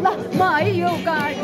Lah, mai yêu cả.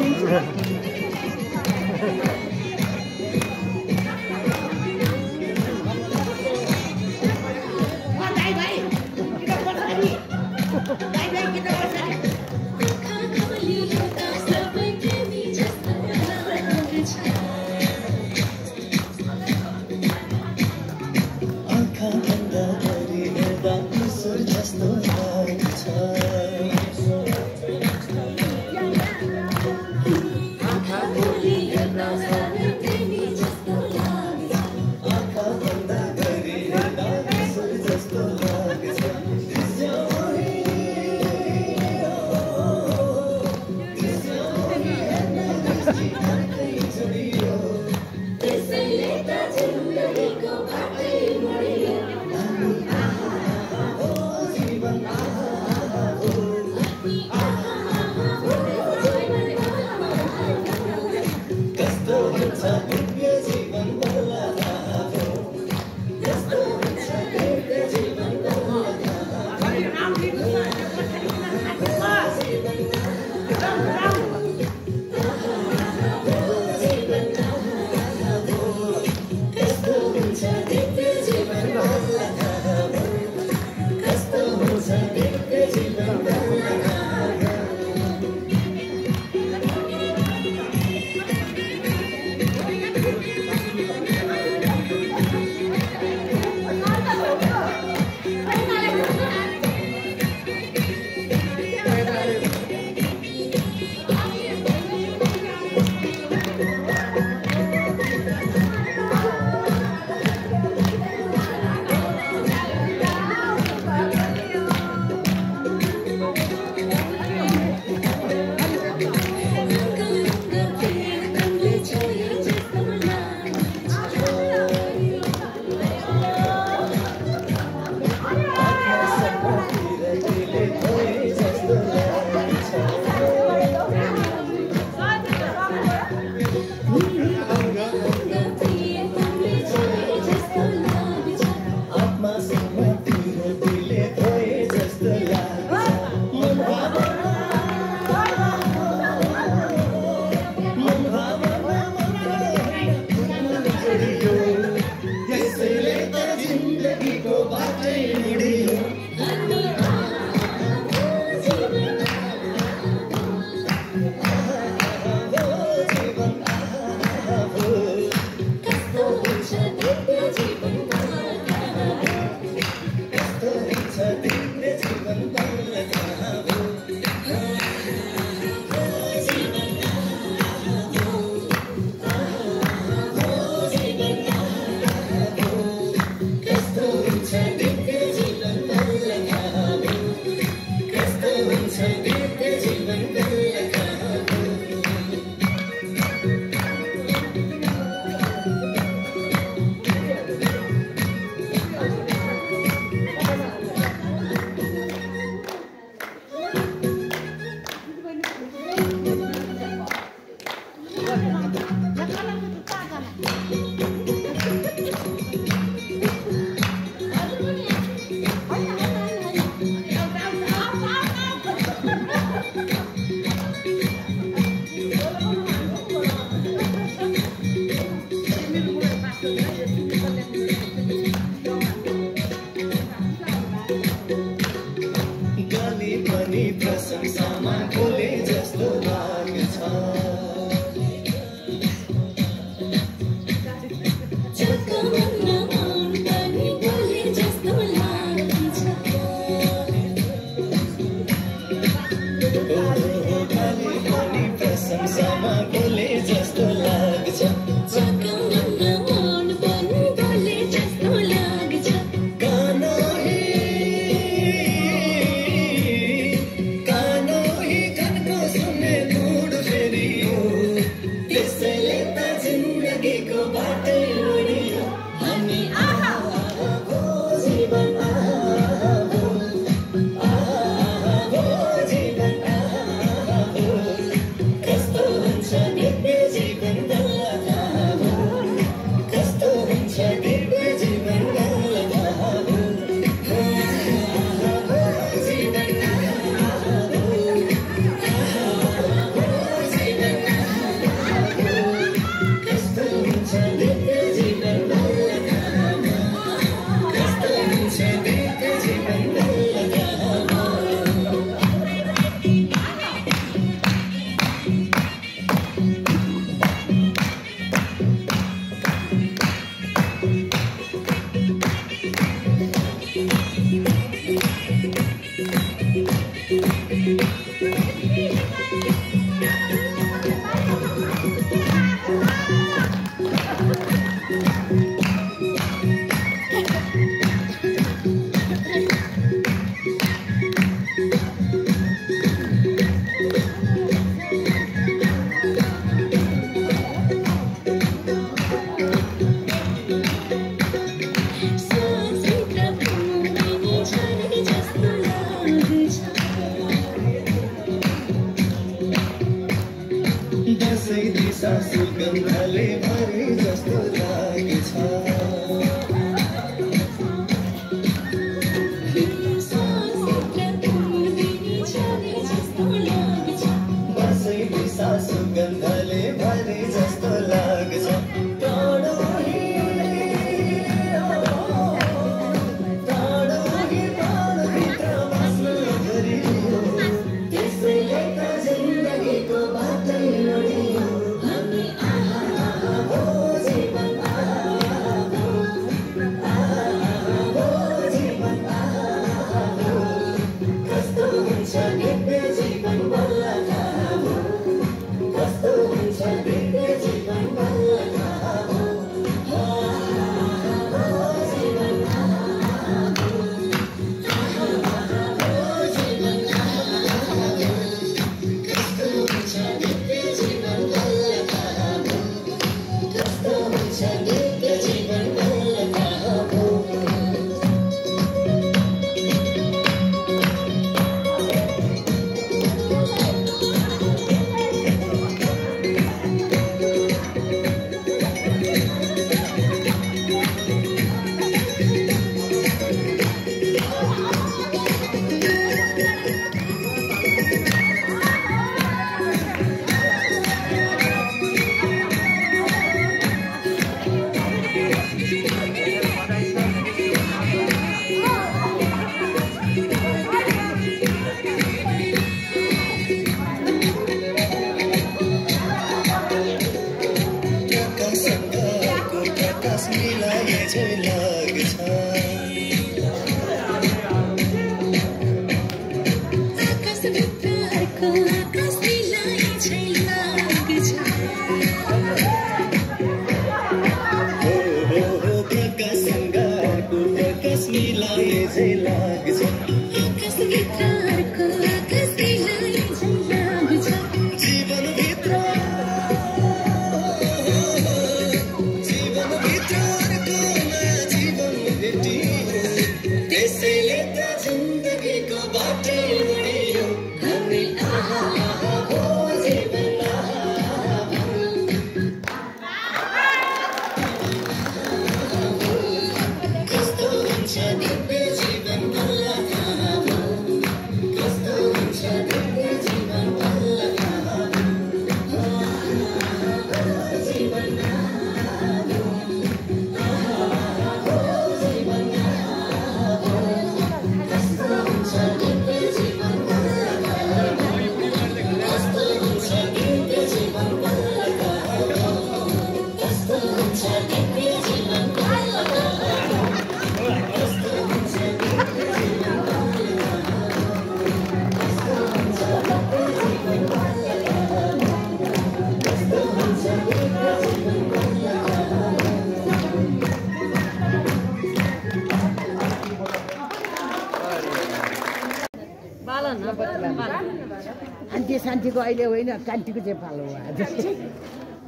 Aunty शान्तिको अहिले होइन कान्टीको चाहिँ पालो हो आज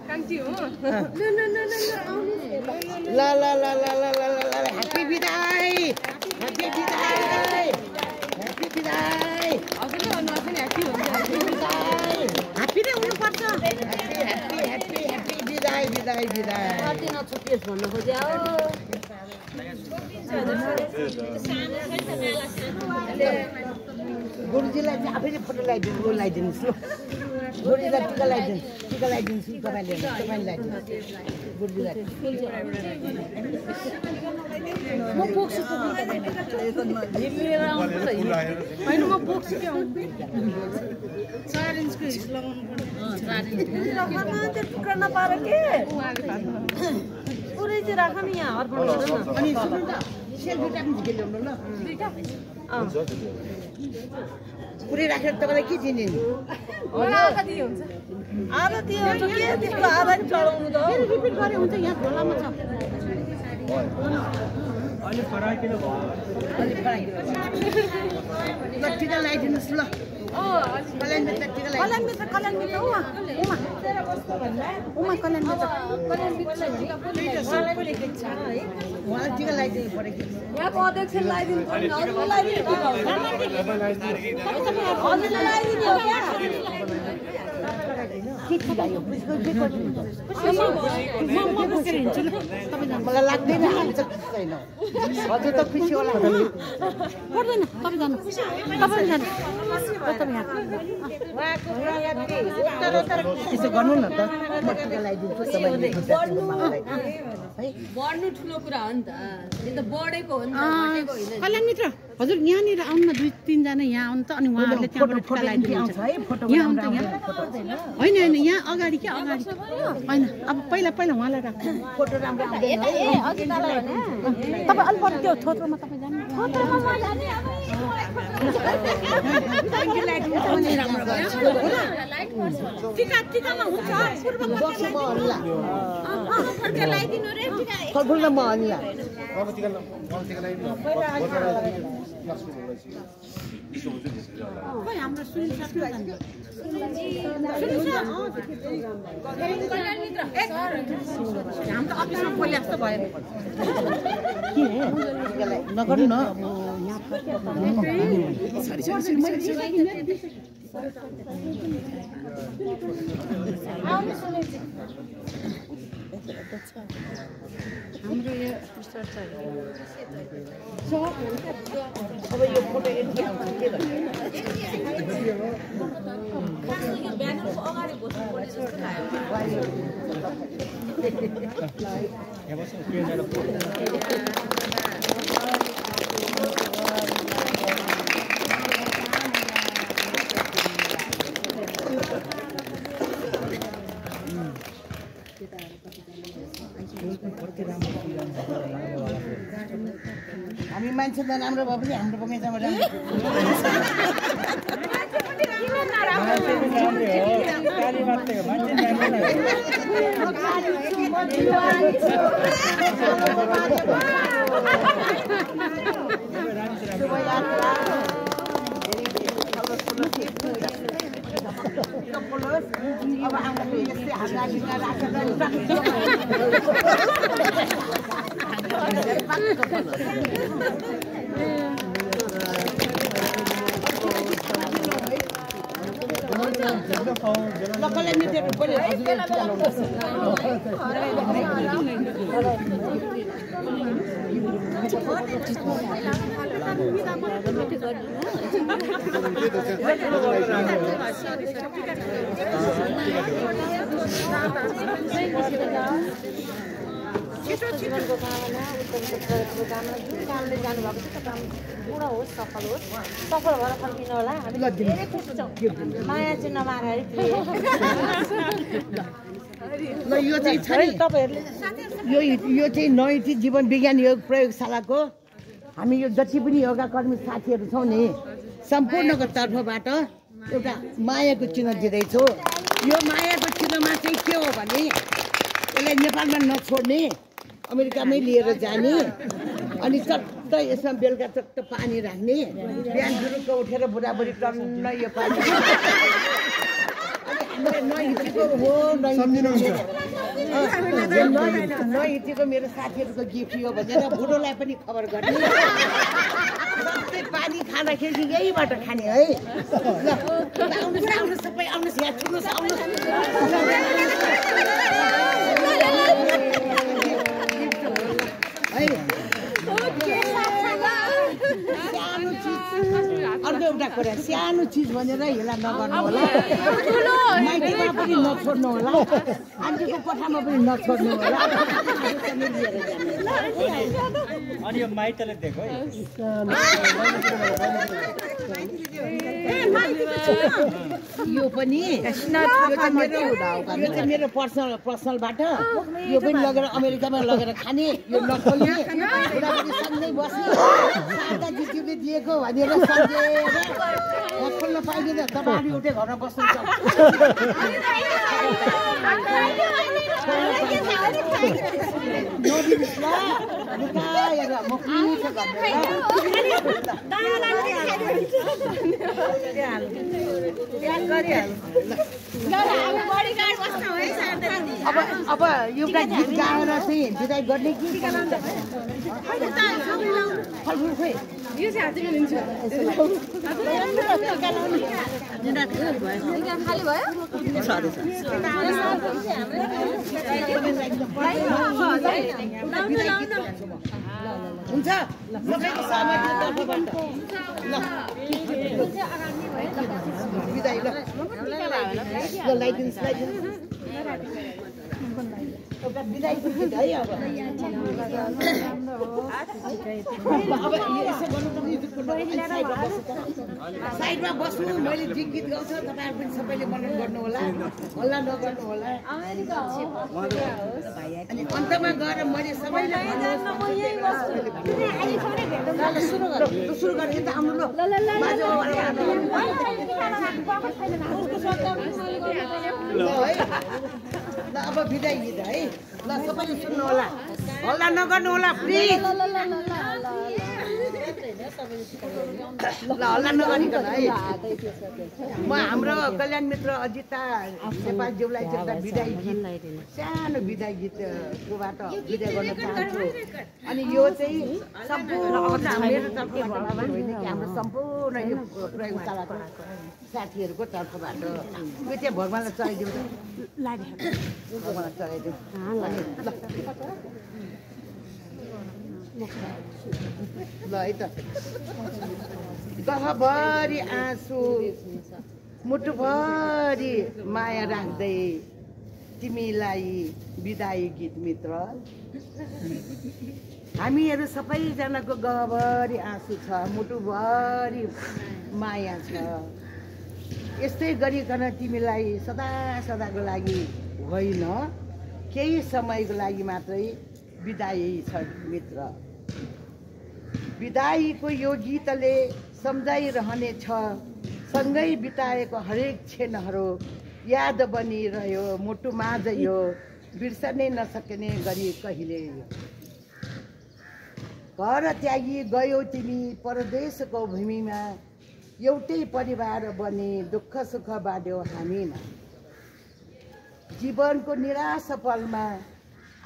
कान्टी हो ल ल ल ल ल ल ल ह्यापी बिदाई ह्यापी बिदाई ह्यापी बिदाई हजुरले भन्नुहुन्छ नि ह्यापी हुन्छ ह्यापी बिदाई ह्यापी नै हुनुपर्छ ह्यापी ह्यापी ह्यापी ह्यापी बिदाई बिदाई बिदाई कति नछुटियोस् भन्नु खोज्यो गुरुजीलाई चाहिँ आफैले फोटो लगाइदिनुहोस् ल गुरुजीलाई टिका लगाइदिनुहोस् तपाईँले गुरुजीलाई म बोक्छु लिएर आउनु होइन म बोक्छु के आउनु 4 इन्चको हिस लगाउनु पर्छ टुक्रा नपाएर के पुरै चाहिँ राख नि यहाँ अर्पण गर्नु अनि सुन्नु त सेल्फी टाइम ल्याउनु ल पुरै राखेर तपाईँलाई के दिने नि आधा दियो हुन्छ के त्यस्तो आधा नि चढाउनु त रिपिट गरे हुन्छ यहाँ खोलामा छ अलि फराकिलो भयो ल टिका लगाइदिनुहोस् ल कल्याण मित्र टिका उहाँलाई टिका लगाइदिनु पऱ्यो कि यहाँको अध्यक्षले लगाइदिनु पर्ने अरूले लगाइदिनु मलाई लाग्दैन हाल्छ छैन हजुर त खुसी होला पर्दैन तपाईँ जानु तपाईँ जानु त्यसो गर्नु न त म टिका लगाइदिन्छु तपाईँले बढ्नु ठुलो कुरा हो नि त यो त बढेको हो नि त घटेको होइन कल्याण मित्र हजुर यहाँनिर आउनु न 2-3 जना यहाँ आउनु त अनि उहाँहरूले त्यहाँबाट टिका लगाइदिनुहुन्छ है फोटो यहाँ आउनु त यहाँ होइन यहाँ अगाडि के अगाडि होइन अब पहिला उहाँलाई राख्नु फोटो राम्रो आउँदैन तपाईँ अलि पर त्यो थोत्रोमा तपाईँ जानु टिकामा हुन्छ फलफुल म हल्ला हाम्रो सुनिसक्नु हाम्रो अफिसमा खोले जस्तो भयो नगर्नु न हाम्रो यो अब यो फोटो यति आउँछ के हामी मान्छे त राम्रो भए पनि हाम्रो बगैँचामा राम्रो अब आउँदाखेरि यस्तै हाल्दा राखेर लकले मिटेर पनि जीवनको कामना उत्तरको कामना जुन कामले जानुभएको छ त्यो काम पुरा होस् सफल भएर फर्किनु होला हामी धेरै खुसी छौँ माया चाहिँ नमारेर ल यो चाहिँ छ नि यो चाहिँ नैतिक जीवन विज्ञान योग प्रयोगशालाको हामी यो जति पनि योगा कर्मी साथीहरू छौँ नि सम्पूर्णको तर्फबाट एउटा मायाको चिन्ह दिँदैछु। यो मायाको चिन्हमा चाहिँ के हो भने यसलाई नेपालमा नछोड्ने अमेरिकामै लिएर जाने अनि चट्ट यसमा बेलुका चट्ट पानी राख्ने बिहान जुरुक्क उठेर बुढाबुढी टन्न यो पानी नहिटेको मेरो साथीहरूको गिफ्ट हो भनेर बुढोलाई पनि खबर गर्ने पानी खाँदाखेरि यहीबाट खाने है। ल आउनुहोस् सबै आउनुहोस् यहाँ छुनुहोस् आउनुहोस् अर्को एउटा कुरा सानो चिज भनेर हेला नगर्नु होला माइतीमा पनि नछोड्नु होला आन्टीको कोठामा पनि नछोड्नु होला। अनि यो माइतले दिएको है यो पनि मेरो पर्सनलबाट यो पनि लगेर अमेरिकामा लगेर खाने यो नखोल्ने बुढाबुढी सँगै बस्ने सादा जिजुले दिएको भनेर सम्झेर खोल्न पाइँदैन तपाईँहरू उठे घरमा बस्नुहुन्छ नदिनुहोस् ल लुकाएर म खुसी अब एउटा गीत गाएर चाहिँ बिदाई गर्ने कि खाली भयो हुन्छ सबैको सामाजिक तर्फबाट ल बिदाई ल लगाइदिनुहोस् एउटा बिदाईको गीत है अब यसो गर्नु साइडमा बस्नु मैले जे गीत गाउँछ तपाईँहरू पनि सबैले मनन गर्नु होला हल्ला नगर्नु होला अनि अन्तमा गएर मैले सबैलाई सुरु गरेँ त आउनु ल अब बिदाई गीत है ल सबैले सुन्नु होला हल्ला नगर्नु होला प्लिज ल हल्ला नगरिकन है म हाम्रो कल्याण मित्र अजिता नेपालज्यूलाई चाहिँ एउटा बिदाई गीत सानो बिदाई गीतकोबाट बिदाई गर्न चाहन्छु अनि यो चाहिँ सम्पूर्ण मेरो तर्फबाट होइन कि हाम्रो सम्पूर्ण यो प्रयोगशालाको साथीहरूको तर्फबाट यो चाहिँ भगवान्लाई चढाइदिउँ भगवान्लाई चढाइदिउँ ल है त गहभरि आँसु मुटुभरि माया राख्दै तिमीलाई बिदाई गीत मित्र हामीहरू सबैजनाको गहभरि आँसु छ मुटुभरि माया छ यस्तै गरिकन तिमीलाई सदा सदाको लागि होइन केही समयको लागि मात्रै बिदाई छ मित्र बिदाईको यो गीतले सम्झाइरहनेछ सँगै बिताएको हरेक क्षणहरू याद बनिरह्यो मुटुमाझ यो बिर्सनै नसक्ने गरी कहिले घर त्यागी गयौ तिमी परदेशको भूमिमा एउटै परिवार बने दुःख सुख बाड्यौ हामीमा जीवनको निराश पलमा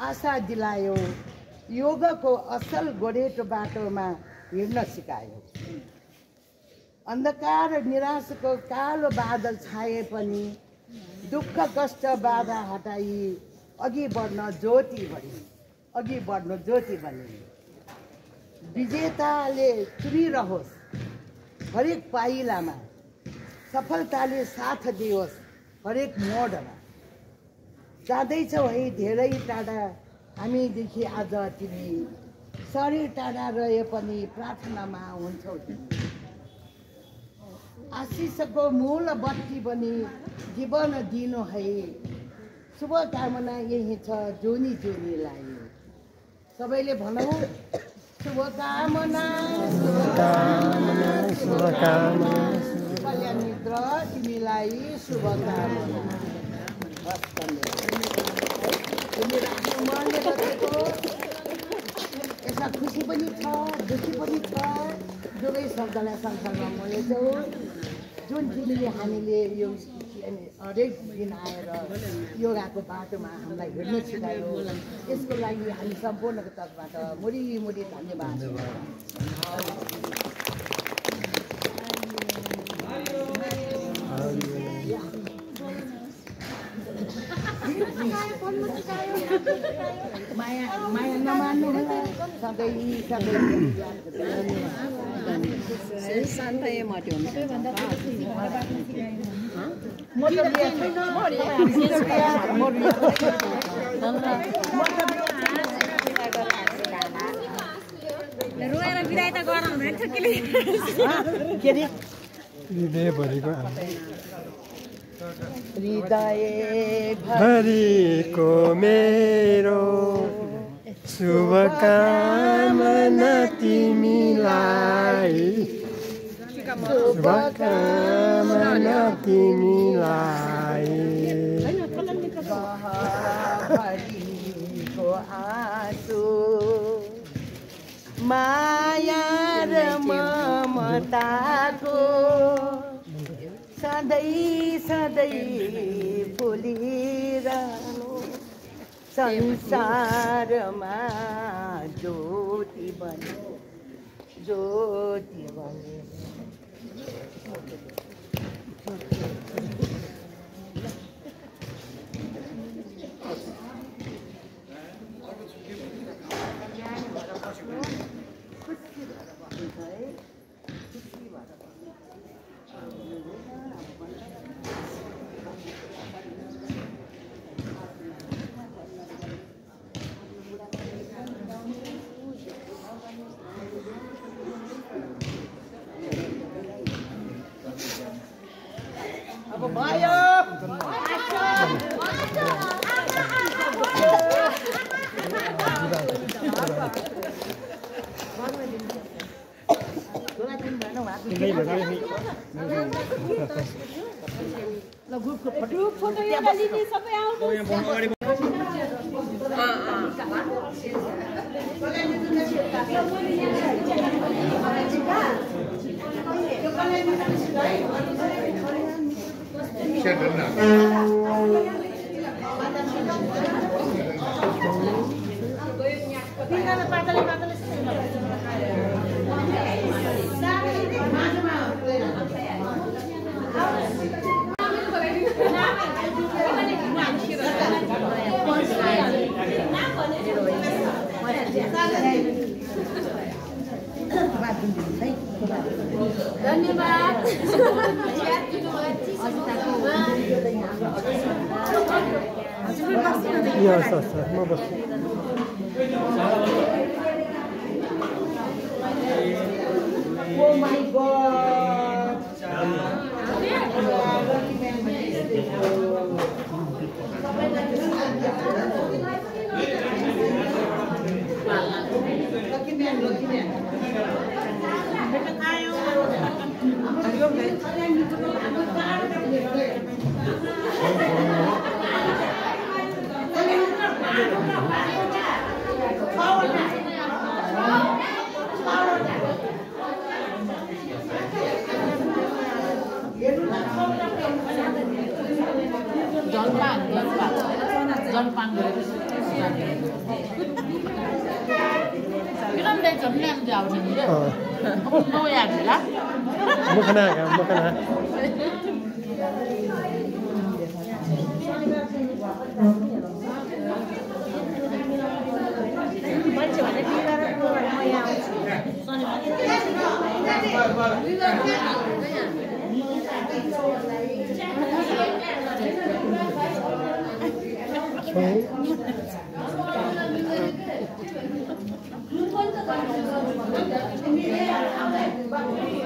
आशा दिलायो योगको असल गोरेटो बाटोमा हिँड्न सिकायो अन्धकार निराशको कालो बादल छाए पनि दुःख कष्ट बाधा हटाई अघि बढ्न ज्योति बने विजेताले चुनिरहोस् हरेक पाइलामा सफलताले साथ दियोस् हरेक मोडमा जाँदैछौ है धेरै टाढा हामीदेखि आज तिमी शरीर टाढा रहे पनि प्रार्थनामा हुन्छौ तिमी आशिषको मूल बत्ती बनी जीवन दिनु है शुभकामना यही छ जोनी जोनीलाई सबैले भनौँ शुभकामना कल्याण मित्र तिमीलाई शुभकामना तिमीले आफ्नो मनले गरेको यसमा खुसी पनि छ दुःखी पनि छ दुवै शब्दलाई संसारमा मोलेछौ जुन तिमीले हामीले यो हरेक दिन आएर योगाको बाटोमा हामीलाई हिँड्न सिकायो यसको लागि हामी सम्पूर्णको तर्फबाट मुरी धन्यवाद माया नमान्नु होला सधैँ शान्तै माथि हुन्छ रोएर बिदाई त गर्न हुँदैन ठुकीले के अरे हृदयभरिको हृदयभरिको मेरो शुभकामना तिमीलाई शुभकामना तिमीलाई गहभरिको आँसु माया र ममताको सधैँ फुलिरहनु संसारमा ज्योति बने अब भयो ग्रुप फोटो यहाँ लिने सबै आउनु धन्यवाद म बस्छु Oh my God! Lucky man. Oh, มุขนาครับมุขนา मान्छे भने बिगार नयाँ आउँछ Okay.